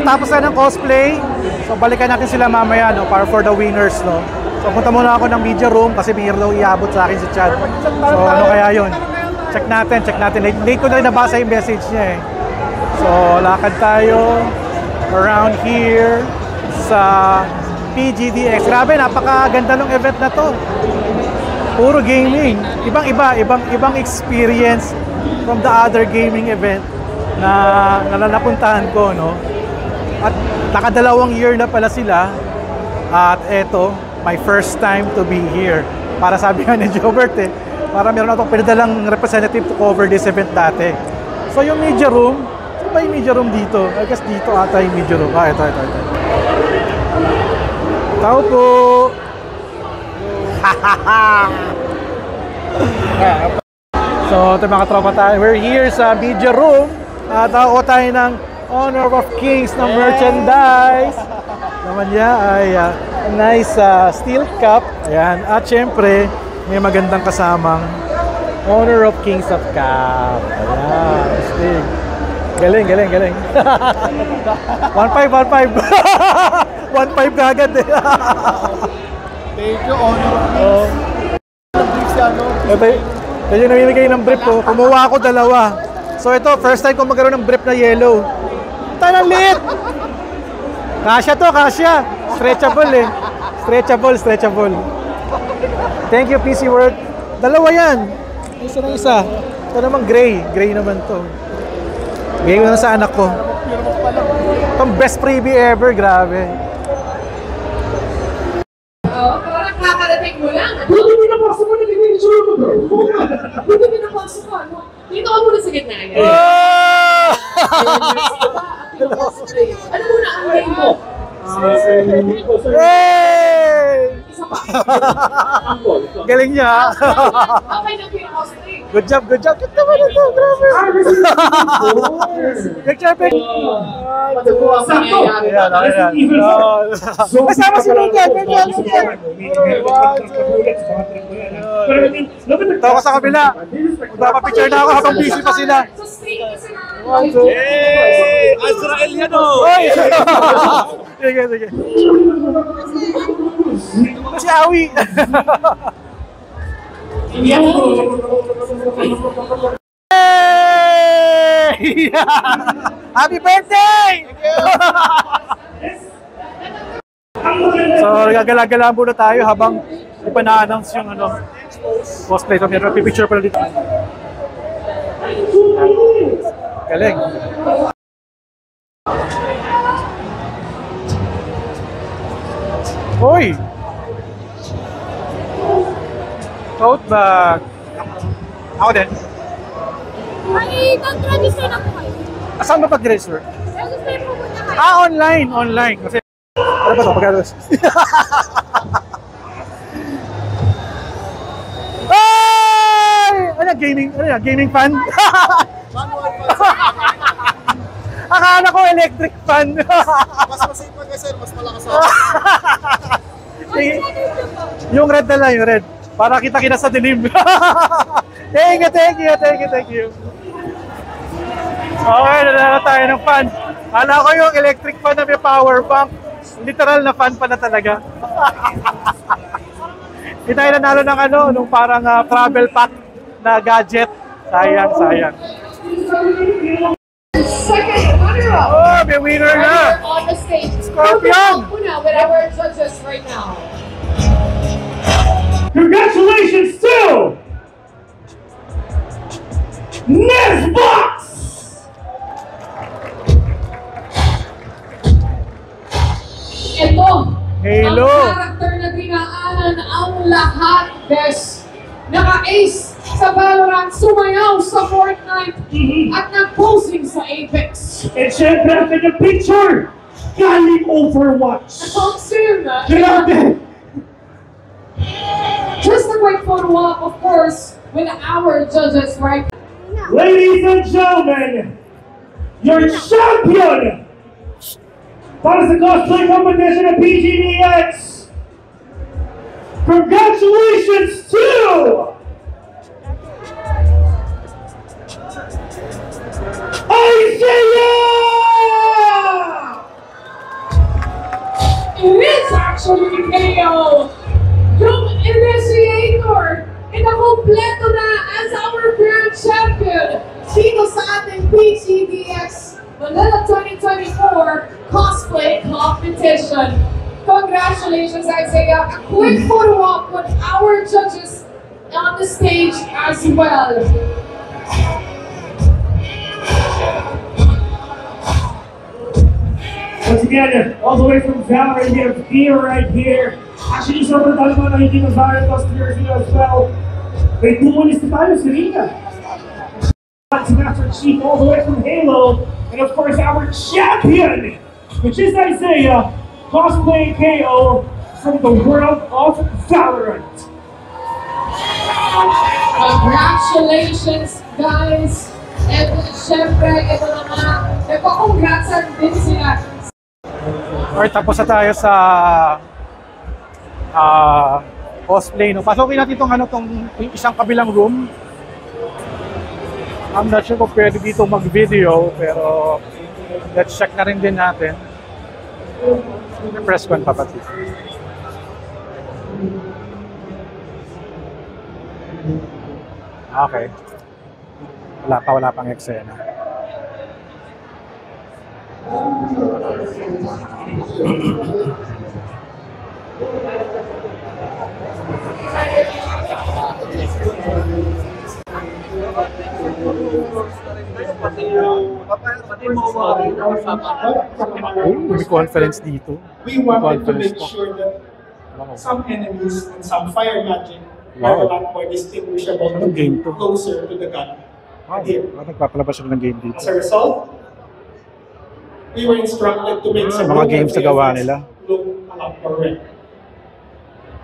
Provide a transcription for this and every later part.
Tapos na ng cosplay, so balikan natin sila mamaya, no, para for the winners, no. So punta muna ako ng media room kasi mayroon daw iabot sa akin si Chad. So ano kaya yun? Check natin. Late ko na rin nabasa yung message niya eh. So lakad tayo around here sa PGDX. Grabe, napakaganda ng event na to. Puro gaming. Ibang experience from the other gaming event na napuntahan ko, no. At nakadalawang year na pala sila. At eto, my first time to be here. Para sabi nga ni Jobert eh, para meron akong pinadalang representative to cover this event dati. So yung media room, saan ba yung media room dito? I guess dito ata yung media room. Ito. Tao po! So ito mga tropa tayo. We're here sa media room. At ako tayo ng Honor of Kings ng merchandise. Naman niya ay nice steel cup. Ayan. At syempre, may magandang kasamang Honor of Kings of Cup. Ayan. Stig. Galing. 1.5. 1.5 kagad eh. Thank you, Honor of Kings. Ito yung namimigay ng brief ko. Kumuha ako dalawa. So ito, first time ko magkaroon ng brief na yellow. Tanang liit! Kasya. Stretchable eh. Stretchable. Thank you, PC World. Dalawa yan. Isa na isa. Ito naman gray. Gray naman to. Bigay ko na sa anak ko. Itong best freebie ever. Grabe. Parang kakarating mo lang. Buti pinapasok mo na picture mo, bro. Buti pinapasok ka. Dito ka muna sa gitna. Ano muna ang game mo? Hey! Isa pa. Galing niya. Okay na pinaka-cosplay. Good job. Good naman ito. Grabe. Picture. Sakto. Kasama si Logan. Tawa sa kabila. Magpapapicture na ako habang busy pa sila. Hey! Azrael yan o! Sige. Si Awi. Hey! Happy birthday! So, gagala-gala muna tayo habang ipana-announce yung cosplay. So, meron picture pala dito. Galing. Hoy! Tote bag. Ako din. Ay, nag-register na po kayo. Saan ba pag-register? Register po muna kayo. Online. Kasi, ano ba ito? Pag-alas. Ay! Ano yan? Gaming fan? Akala ko electric fan. Mas masipag ka, sir. Mas malakas ako. Yung red na lang, yung red. Para kita sa dilim. Thank you. Okay, nalala tayo ng fan. Kala ko yung electric fan na may power bank. Literal na fan pa na talaga. Hindi tayo nanalo ng nung parang travel pack na gadget. Sayang. Second runner-up. Oh, may winner na. On the stage. Scorpion. With our judges right now. Congratulations to Nesbox! Ito, Halo. ang character na dinaanan ang lahat, guys. Naka-ace sa Valorant, sumayaw sa Fortnite, at nag-posing sa Apex. And syempre, ang kanyang picture, galing Overwatch. Ang soon, Grabe! just a quick photo op, of course, with our judges right Ladies and gentlemen, your champion para sa cosplay competition of PGDX. Congratulations to Isaiah! It is actually KO, yung initiator, and kompleto na as our grand champion dito sa ating PGDX Manila 2024 Cosplay Competition. Congratulations, Isaiah. A quick photo op with our judges on the stage as well. Once again, all the way from Valorant, we have Fear right here. Actually, sobrang dami mga nakikita sa Valorant customers here as well. May tumulis na tayo sa Rina. Master Chief all the way from Halo. And of course, our champion, which is Isaiah, cosplay KO from the world of Valorant. Congratulations, guys. And syempre, ito naman, nagpa-congratsan din sila. Alright, tapos na tayo sa cosplay. No? Pasukin natin itong isang kabilang room. I'm not sure kung pwede dito mag-video, pero let's check na rin din natin. May press con pa pati. Okay. Wala pang eksena. May conference dito. We wanted to Conference make po. sure that Wow. some enemies and some fire magic Wow. are a lot more distinguishable to Anong game be to? closer to the gun. Wow, Here. nagpapalabas siya ng game dito. As a result, we were instructed to make some mga games na gawa nila. look a lot more red.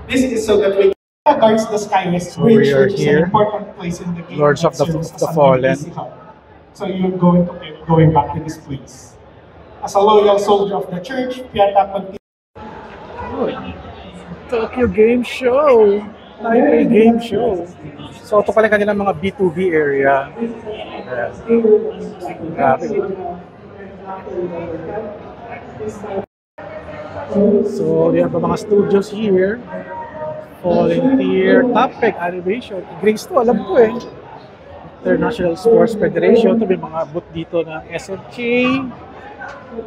This is so that we guards the Skywest So we Bridge, are which is here. an important place in the game. Lords of that the serves as an Fallen. NPC hub. So you're going to keep going back to this place. As a loyal soldier of the church, Piata continues. Tokyo Game Show! Taipei Game Show! So ito pala yung kanilang mga B2B area. Ayan. Grabe. So, they have mga studios here. Volunteer, Topic, Animation. Grace to, alam ko eh. International Sports Federation. Ito may mga booth dito ng SMK,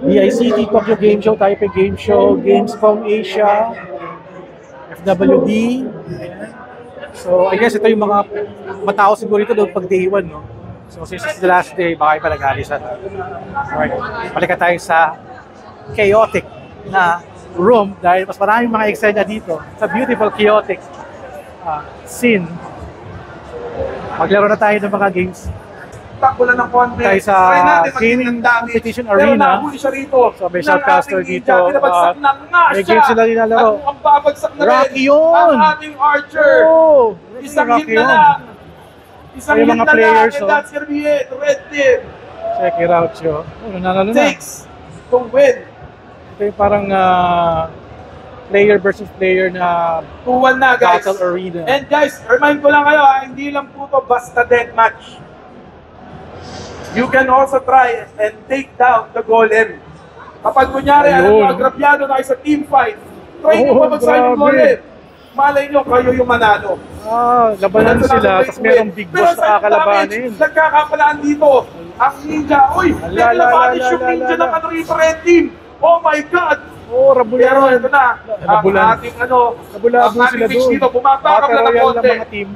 DICT, Tokyo Game Show, Taipei Game Show, Gamescom Asia, FWD. So, I guess ito yung mga matao siguro ito doon pag day 1, no? So, since it's the last day, baka yung palagalisan. Alright, balikan tayo sa chaotic na room dahil mas maraming mga eksena dito sa beautiful chaotic scene. Maglaro na tayo ng mga games. Takbo lang ng konti. Tayo sa Try natin maging gaming ng damage. competition Pero arena. nahuli siya rito. So, may Ng shoutcaster ating dito. ninja, pinabagsak na nga May siya. games sila nilalaro. At ang babagsak na Rocky rin yun! ang ating archer. Oh! Isang Rocky hit na yun. lang. Isang Ayun, hit mga na players, lang. And oh. that's gonna be it. Red team Check it out, yo. Oh, nanalo na. takes to win. Ito yung parang player versus player na 2-1 na, guys. battle arena. And guys, remind ko lang kayo, hindi lang po to basta deathmatch. You can also try and take down the golem. Kapag kunyari, alam Ayun. mo, agrabyado na kayo sa team fight, try nyo Oh, pabagsakin yung grabe. golem. Malay nyo, kayo yung manalo. Labanan That's sila, another way tapos to merong win. big Pero boss sa na kakalabanin. damage, nagkakapalaan dito. Ang ninja, uy, Ala, may nabanish yung ala, ninja ala. ng ano rito, red team. Oh my God! Oh, rabulan. Pero ito na, ang Nabulan. ating ano, Nabulabo ang sila ating mix doon. dito, bumabakap Battle na ng Royale konti. ng mga team.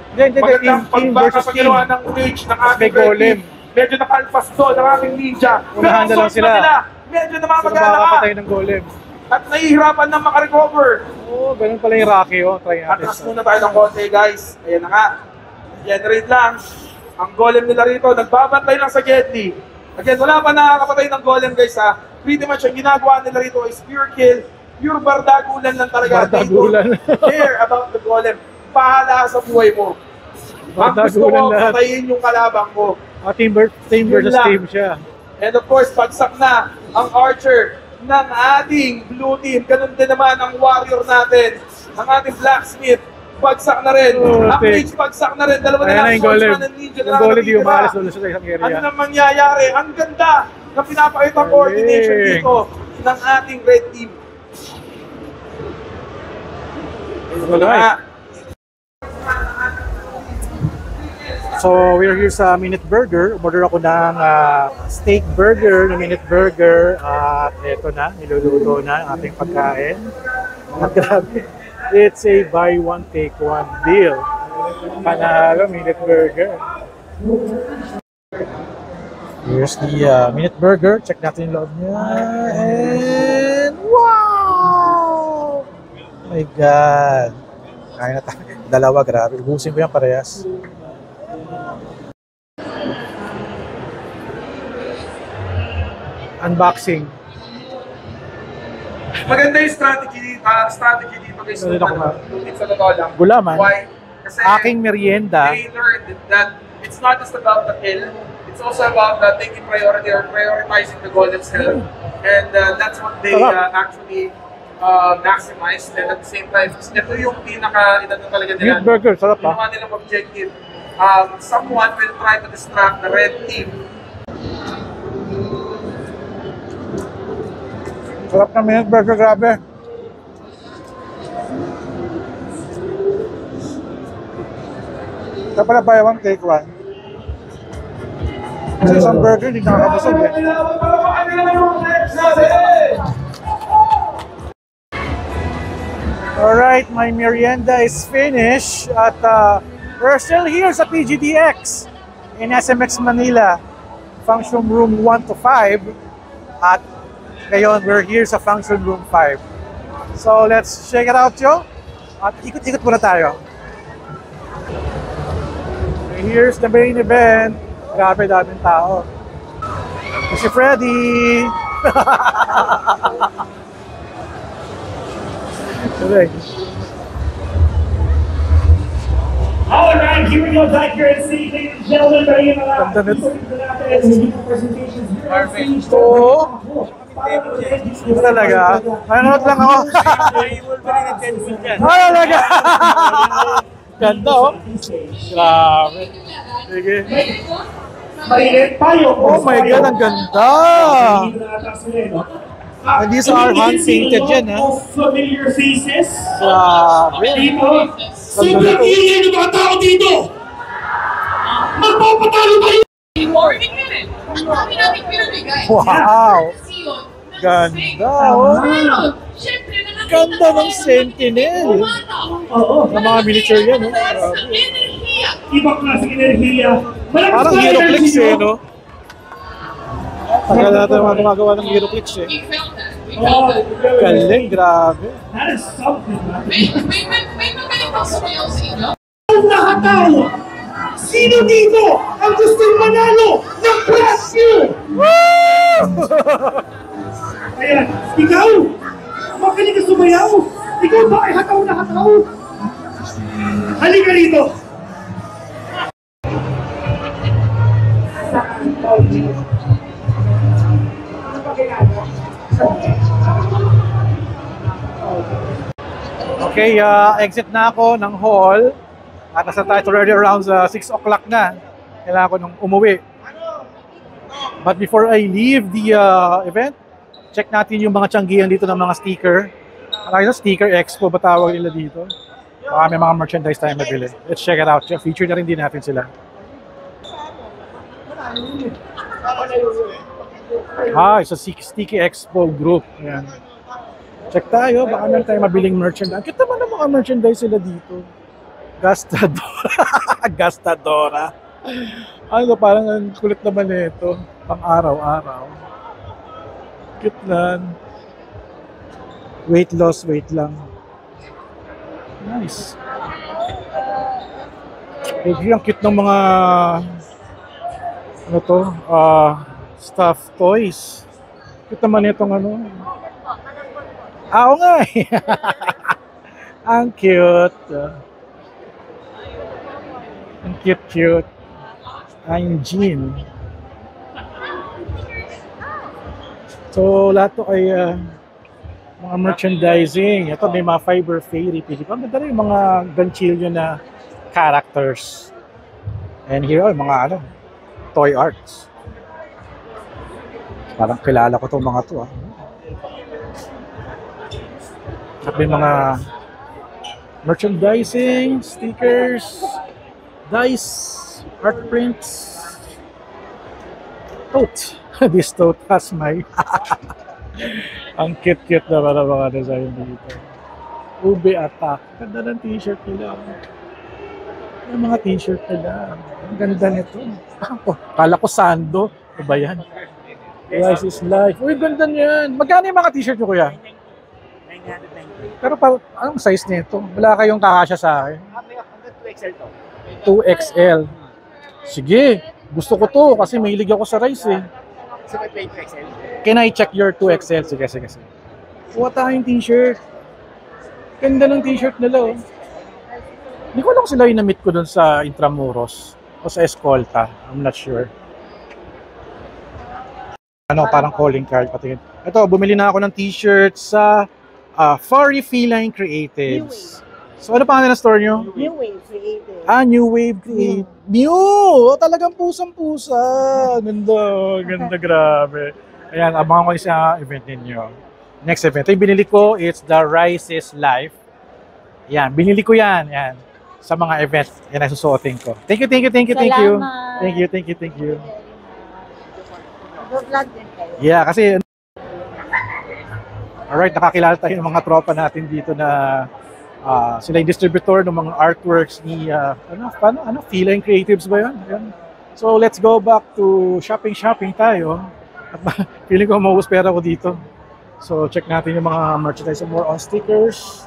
Hindi, Magandang team pagbaka versus sa team. ginawa ng rage ng May ating red golem. team. Medyo nakalpas doon ng ating ninja. Pero Unahan ang na lang sword sila. pa nila, medyo So, namamagana ka. makakapatay ng golem. At nahihirapan na makarecover. Oh, Oh, ganun pala yung Rocky. Oh, try natin. Atras muna tayo ng konti, guys. Ayan na nga. Generate lang. Ang golem nila rito, nagbabantay lang sa Gedli. Again, wala pa nakakapatay ng golem, guys, ha. Pretty much, ang ginagawa nila rito is pure kill. Pure bardagulan lang talaga. Bardagulan. They don't care about the golem. Pahala sa buhay mo. Ang gusto Bardagulan ko, lahat. patayin yung kalabang ko. Team versus lang. team siya. And of course, pagsak na ang archer ng ating blue team. Ganun din naman ang warrior natin. Ang ating blacksmith. Pagsak na rin. Oh, Ang okay. mage, pagsak na rin. Dalawa na Ayan lang. na yung golem. Swordsman and ninja na Yung golem di nakatitira. umalas doon sa isang area. Ano nang mangyayari? Ang ganda ng pinapakita coordination Galing. dito ng ating red team. Alright. So, we're here sa Minute Burger. Umorder ako ng steak burger, na Minute Burger. At eto na, niluluto na ang ating pagkain. At grabe, it's a buy one, take one deal. Panalo, Minute Burger. Here's the Minute Burger. Check natin yung loob niya. And wow! Oh my God. Kaya na tayo. Dalawa, grabe. Ubusin ko yan parehas. Unboxing. Maganda yung strategy dito guys. Ano ako na? Sa totoo lang. Gulaman. Why? Kasi Aking merienda. they learned that it's not just about the kill, it's also about taking priority or prioritizing the golem's health. And that's what they Sarap. actually maximized. And at the same time, ito yung pinaka-inano talaga nila. Minute Burger, sarap Yung ha. mga nilang objective. Someone will try to distract the red team. Sarap na Minute Burger, grabe. Ito pala buy one, take one. Kasi isang burger, hindi nakakabusog eh. Alright, my merienda is finished at we're still here sa PGDX in SMX Manila, function room 1 to 5 at ngayon we're here sa function room 5. So let's check it out, yo. At ikot-ikot muna tayo. Here's the main event. Grabe, daming tao. Si Freddy! Correct. Alright, here we go back here at City, ladies and gentlemen. Ready na lang. Ganda nito. Presentations here at City. Oo. Ito talaga. Nanonood lang ako. Ah, talaga. Ganda oh. Grabe. Sige. Mainit tayo. Oh my God, ang ganda. Hindi sa our hand painted yan ha. Familiar faces. Grabe. Dito. Sobrang ingay ng mga tao dito. Magpapatalo tayo. Morning minute. Ang dami nating pinamigay. Wow. Ganda oh. Siyempre, nakakita Ganda ng tayo Sentinel. Oo. Ng mga miniature yan oh. Sa Grabe. enerhiya. Ibang klaseng enerhiya. Malakas Parang na Heroclix energy, eh no? Tagal natin mga gumagawa ng Heroclix eh. We felt that. We Oh, felt that. Galing, grabe. that is something. Man. May magaling pang sumayaw sa inyo. Ang nakataw! Sino dito ang gustong manalo ng pressyo? Ayan, ikaw! Magaling ka sumayaw! Ikaw ba ay hataw na hataw? Halika rito! Okay, exit na ako ng hall. At nasa tayo already around 6 o'clock na. Kailangan ko nung umuwi. But before I leave the event, check natin yung mga tiyanggihan dito ng mga sticker. Ano sticker expo ba tawag nila dito? Baka may mga merchandise tayo mabili. Let's check it out. Feature na rin din natin sila. It's a Sticky Expo group. Ayan. Check tayo, baka meron tayo mabiling merchandise. Kita naman ang mga merchandise sila dito. Gastadora. Gastadora. Ano, parang ang kulit naman nito. Pang araw-araw. Cute lang. Weight loss, wait lang. Nice. Ang cute ng mga ano to, stuffed toys. Cute naman itong ano. Oo nga eh. Ang cute. Ang cute. Ang Jean. So, lahat to ay mga merchandising. Ito may mga fiber fairy pili. Ang ganda rin yung mga ganchilyo na characters. And here are mga ano, toy arts. Parang kilala ko itong mga to. At may mga merchandising, stickers, dice, art prints, tote. This tote has my ang cute naman ang mga design dito. Ube Attack. Ganda ng t-shirt nila. Yung mga t-shirt nila. Ang ganda nito. Kala ko Sando. Ano ba yan? Life is life. Uy, ganda niyan. Magkano yung mga t-shirt nyo, kuya? 990. Pero anong size nito? Wala kayong kakasya sa akin. 2XL to. 2XL. Sige. Gusto ko to kasi mahilig ako sa rice eh. So may 2XL. Can I check your 2XL? Sige. Kuha tayong t-shirt. Ganda ng t-shirt nila oh. Hindi ko lang sila yung na-meet ko dun sa Intramuros o sa Escolta. I'm not sure. Ano, parang calling card patingin. Ito, bumili na ako ng t-shirt sa Furry Feline Creatives. So ano pangalan ng store nyo? New Wave Creative. New Wave Creative. New! Talagang pusang-pusa. Ganda, grabe. Ayan, abangan ko yung sa event ninyo. Next event. Ito yung binili ko, it's the Rice is Life. Ayan, binili ko yan. Ayan, sa mga event. Yan ang susuotin ko. Thank you. Salamat. Thank you. Vlog din kayo. Yeah, kasi alright, nakakilala tayo ng mga tropa natin dito na sila yung distributor ng mga artworks ni Feline Creatives ba yun? Ayan. So let's go back to shopping tayo. At feeling ko maubos pera ko dito. So check natin yung mga merchandise, more on stickers.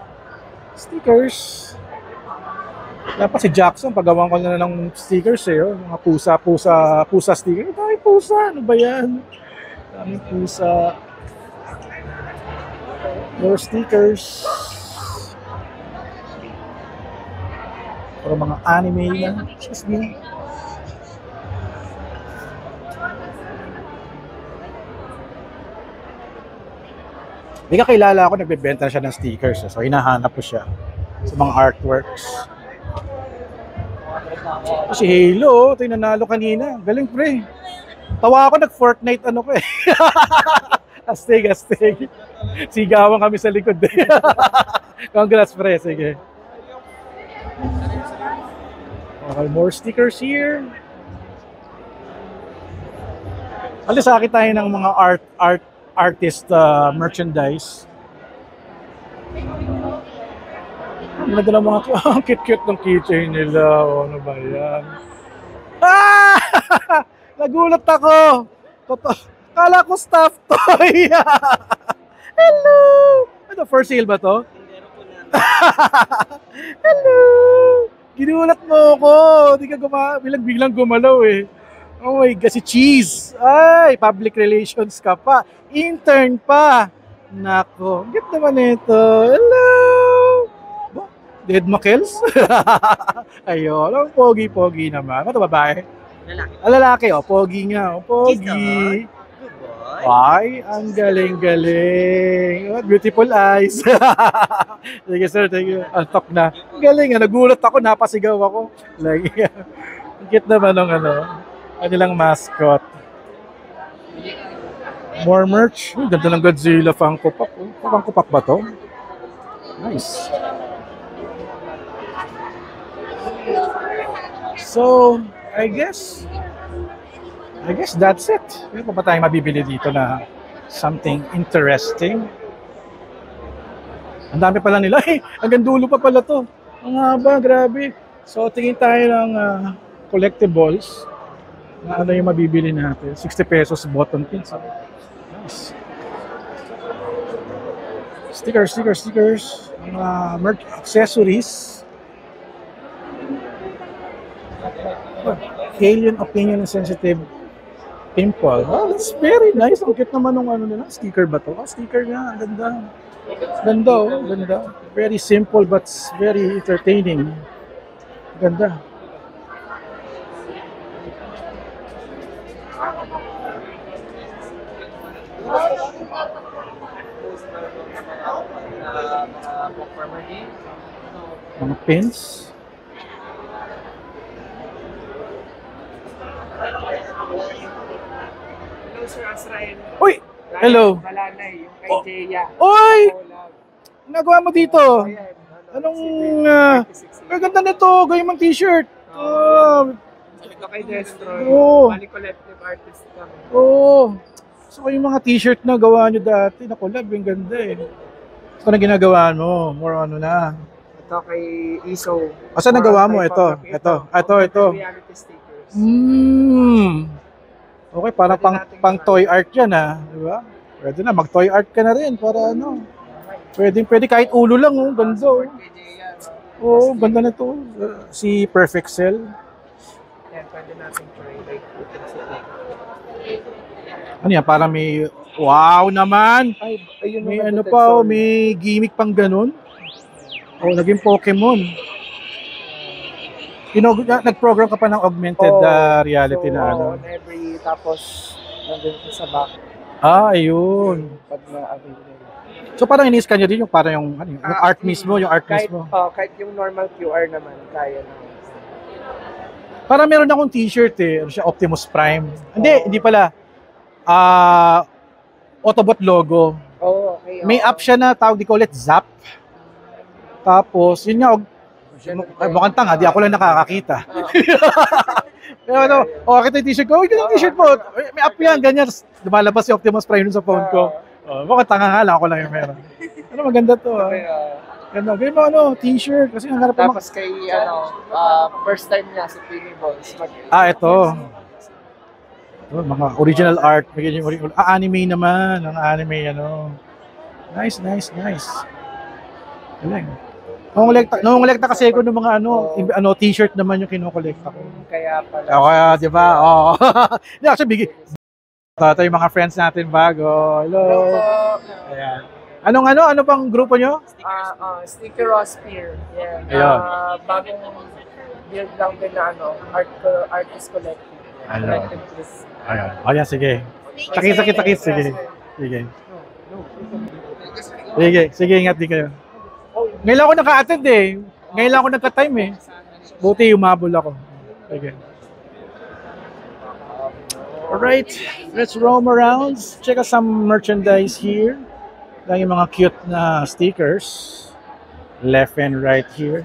Dapat si Jackson, paggawan ko na ng stickers eh. Oh. Mga pusa sticker. Dami pusa, ano ba yan? Dami pusa. More stickers. Para mga anime na. Excuse me. Hindi ka kilala ako, nagbebenta siya ng stickers. So, hinahanap ko siya sa mga artworks. Si Halo, ito yung nanalo kanina. Galing, pre. Tawa ako, nag-Fortnite ko eh. Astig. Sigawan kami sa likod eh. Congrats, pre. Sige. Okay, more stickers here. Alis sa akin tayo ng mga artist merchandise. Nagdala mga ang cute ng keychain nila. Ano ba yan? Nagulat ako. Kala ko stuffed toy. Hello! Ano, for sale ba to? Hello! Ginulat mo ako. Hindi ka biglang gumalaw eh. Oh my God, si Cheese. Ay, public relations ka pa. Intern pa. Nako, get naman ito. Hello! Dead Makels? Ayun, ang pogi-pogi naman. Ano babae? Lalaki. Lalaki, oh. Pogi nga. Oh, pogi. Good boy. Ay, ang galing-galing. Oh, beautiful eyes. Sige sir, thank you. Antok na. Galing, nagulat ako, napasigaw ako. Like, ang cute naman ng kanilang mascot. More merch. Ganda ng Godzilla Funko Pop. Funko Pop ba to? Nice. So, I guess that's it. Meron pa ba tayong mabibili dito na something interesting? Ang dami pala nila. Hanggang dulo pa pala to. Ang haba, grabe. So, tingin tayo ng collectibles na ano yung mabibili natin. 60 pesos button pins. Nice. Stickers. Mga merch accessories. Alien opinion and sensitive pimple. Oh, it's very nice. Ang cute naman ng ano nila. Sticker ba to? Oh, sticker nga. Ang ganda. Ganda, oh. Ganda. Very simple but very entertaining. Ganda. Mga pins. Hello, Sir Azrael. Uy! Hello! Malanay, yung kay Oh. Jeya. Uy! Collab. Nagawa mo dito? Ayan, Anong... si Ang ganda nito! Gawin mong t-shirt! Oh, Ito kay Destroy. Oo. Bali collective artist kami. oh. So yung mga t-shirt na gawa nyo dati, na collab, yung ganda eh. Ito na ginagawa mo, more ano na. Ito kay Iso. Asa nagawa mo? Ito. Reality stickers. Okay, parang pang toy art yan ah. Di ba? Pwede na, mag-toy art ka na rin para ano. Pwede kahit ulo lang oh, ganda oh. Kay Jeya. Oo, ganda na to. Si Perfect Cell. Yan, pwede natin try. Like, Ano yan, parang may... Wow naman! ayun May ano pa, oh, may gimmick pang ganun. Oh, naging Pokemon. Nag-program ka pa ng augmented reality na ano. On every, tapos, nandun ko sa back. Ayun. Pag na-available. So parang ini-scan nyo din yung parang yung, ano, yung art mismo, yung art kahit, mismo. kahit yung normal QR naman, kaya na. Parang meron akong t-shirt eh, ano siya, Optimus Prime. Hindi pala. Autobot logo. Oh, okay. May app siya na tawag, di ko ulit, Zap. Tapos, yun nga, mukhang tanga, di ako lang nakakakita. Pero ano, kita yung t-shirt ko, yung t-shirt po, may app yan, ganyan. Lumalabas yung Optimus Prime dun sa phone ko. Mukhang tanga nga lang, ako lang yung meron. Ano, maganda to. Ganda. Ganyan mo, ano, t-shirt. Kasi ang harap mo. Tapos kay, first time niya sa Pini Balls. Ito. Mga original art. Anime naman. Ang anime, ano. Nice. Galing. Nangongolekta kasi ako ng mga t-shirt naman yung kinokolekta ko. Kaya pala. Kaya, di ba? Oo. Hindi, actually, ito yung mga friends natin bago. Hello. Ayan. Ano pang grupo nyo? Sticker Rosphere. Yeah. Ayun. Bagong build lang din na artist collective. Collective list. Ayan, sige. Takis. Sige, ingat din kayo. Ngayon lang ako naka-attend eh. Ngayon lang ako nagka-time eh. Buti umabol ako. Sige. Alright, let's roam around. Check out some merchandise here. Lang yung mga cute na stickers. Left and right here.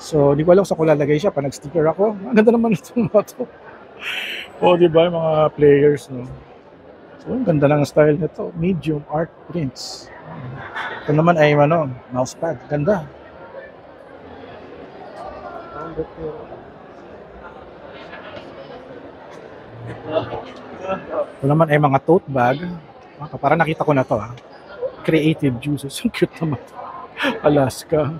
So, di ko alam sa ko lalagay siya pa nag-sticker ako. Ang ganda naman itong motto. Di ba yung mga players, no? So, ang ganda ng style nito. Medium art prints. Ito naman ay mousepad. Ganda. Ito naman ay mga tote bag. Parang nakita ko na to. Creative Juices. Ang cute naman. Alaska.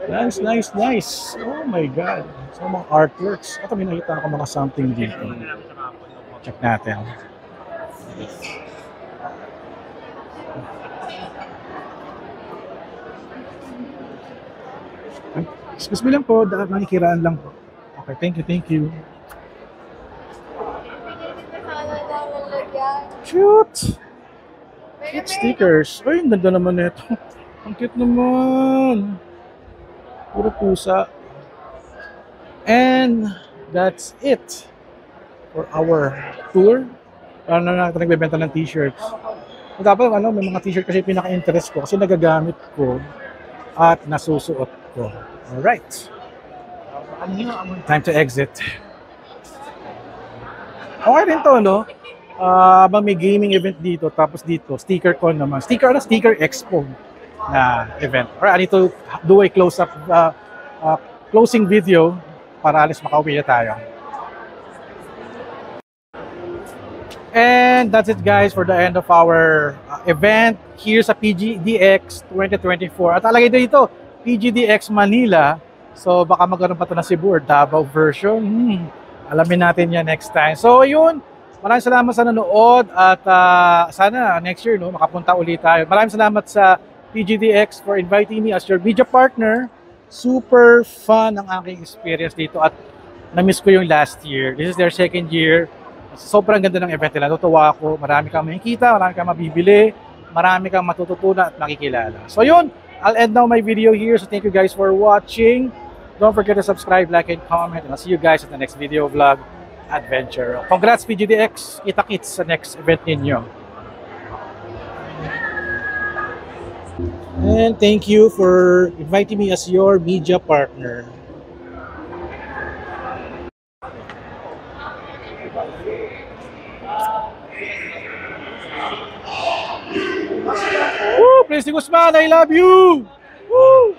Nice. Oh my God. So mga artworks. Ito may nakita ako mga something dito. Check natin. Excuse me lang po. Nakikiraan lang po. Okay, thank you. Cute! Cute stickers. Ay, ang ganda naman nito. Ang cute naman. Puro pusa. And that's it for our tour. Paano na nagbebenta ng t-shirts. Dapat may mga t-shirt kasi pinaka-interest ko kasi nagagamit ko at nasusuot ko. Alright. Time to exit. Okay rin to, no? May gaming event dito, tapos dito, sticker con naman. Sticker expo na event. Alright, I need to do a close-up, closing video para alis makauwi na tayo. And that's it guys for the end of our event. here sa PGDX 2024. At alagay dito, PGDX Manila. So baka magkaroon pa ito na Cebu or Davao version. Alamin natin yan next time. So yun, maraming salamat sa nanood at sana next year makapunta ulit tayo. Maraming salamat sa PGDX for inviting me as your media partner. Super fun ang aking experience dito at na-miss ko yung last year. This is their second year. Sobrang ganda ng event nila. Natutuwa ako. Marami kang makikita, marami kang mabibili, marami kang matututunan at makikilala. So yun, I'll end now my video here. So thank you guys for watching. Don't forget to subscribe, like, and comment. And I'll see you guys at the next video vlog adventure. Congrats PGDX. Kita-kits sa next event ninyo. And thank you for inviting me as your media partner. Woo! Prince Guzman, I love you! Woo!